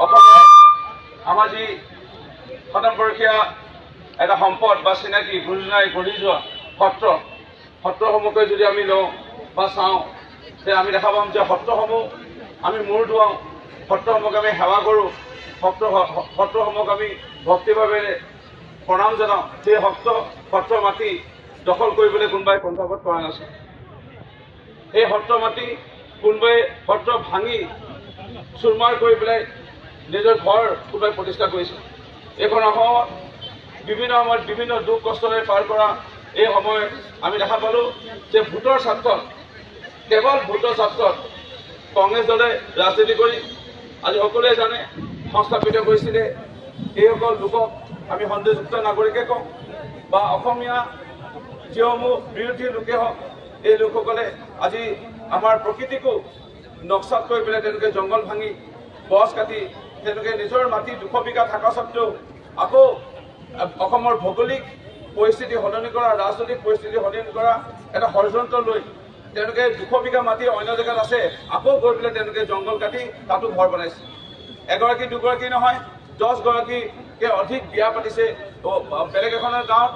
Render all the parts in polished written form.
আমাৰ যি শতমবৰ্ষীয়া এটা সম্পদ বা চিনাকি গুৰুজনাই গঢ়ি যোৱা সত্ৰসমূহকৈ যদি আমি লওঁ বা চাওঁ, যে আমি দেখা পাম যে সত্ৰসমূহ আমি মূৰ ধুৱাওঁ, সত্ৰসমূহক আমি সেৱা কৰোঁ, সত্ৰসমূহক আমি ভক্তিভাৱেৰে প্ৰণাম জনাওঁ। সেই সত্ৰৰ মাটি দখল কৰিবলৈ কোনোবাই কণ্ঠপাত কৰা নাছিল। এই সত্ৰৰ মাটি কোনোবাই সত্ৰ ভাঙি চুৰমাৰ কৰি পেলাই নিজৰ ঘৰ কোনোবাই প্ৰতিষ্ঠা কৰিছিল। এইখন অসমত বিভিন্ন সময়ত বিভিন্ন দুখ কষ্টৰে পাৰ কৰা এই সময়ত আমি দেখা পালোঁ যে ভোটৰ স্বাৰ্থত, কেৱল ভোটৰ স্বাৰ্থত কংগ্ৰেছ দলে ৰাজনীতি কৰি আজি সকলোৱে জানে সংস্থাপিত কৰিছিলে। এইসকল লোকক আমি সন্দেহযুক্ত নাগৰিকে কওঁ বা অসমীয়া যিসমূহ বিৰোধী লোকে হওক, এই লোকসকলে আজি আমাৰ প্ৰকৃতিকো নক্সাত কৰি পেলাই তেওঁলোকে জংঘল ভাঙি গছ কাটি তেওঁলোকে নিজৰ মাটি 200 বিঘা থকা স্বত্বেও আকৌ অসমৰ ভৌগোলিক পৰিস্থিতি সলনি কৰা, ৰাজনৈতিক পৰিস্থিতি সলনি কৰা এটা ষড়যন্ত্ৰ লৈ তেওঁলোকে 200 বিঘা মাটি অন্য জেগাত আছে, আকৌ গৈ পেলাই তেওঁলোকে জংঘল কাটি তাতো ঘৰ বনাইছে। এগৰাকী দুগৰাকী নহয়, 10 গৰাকীকে অধিক বিয়া পাতিছে বেলেগ এখনৰ গাঁৱত,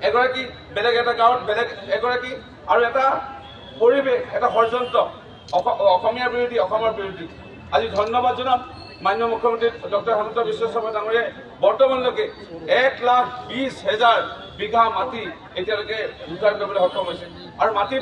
এগৰাকী বেলেগ এটা গাঁৱত বেলেগ এগৰাকী, আৰু এটা পৰিৱেশ, এটা ষড়যন্ত্ৰ অসমীয়া বিৰোধী, অসমৰ বিৰোধী। আজি ধন্যবাদ জনাম মাননীয় মুখ্যমন্ত্ৰী ডক্টৰ হিমন্ত বিশ্ব শৰ্মা ডাঙৰীয়াই বৰ্তমানলৈকে 1,20,000 বিঘা মাটি এতিয়ালৈকে উদ্ধাৰ কৰিবলৈ সক্ষম হৈছে। আৰু মাটি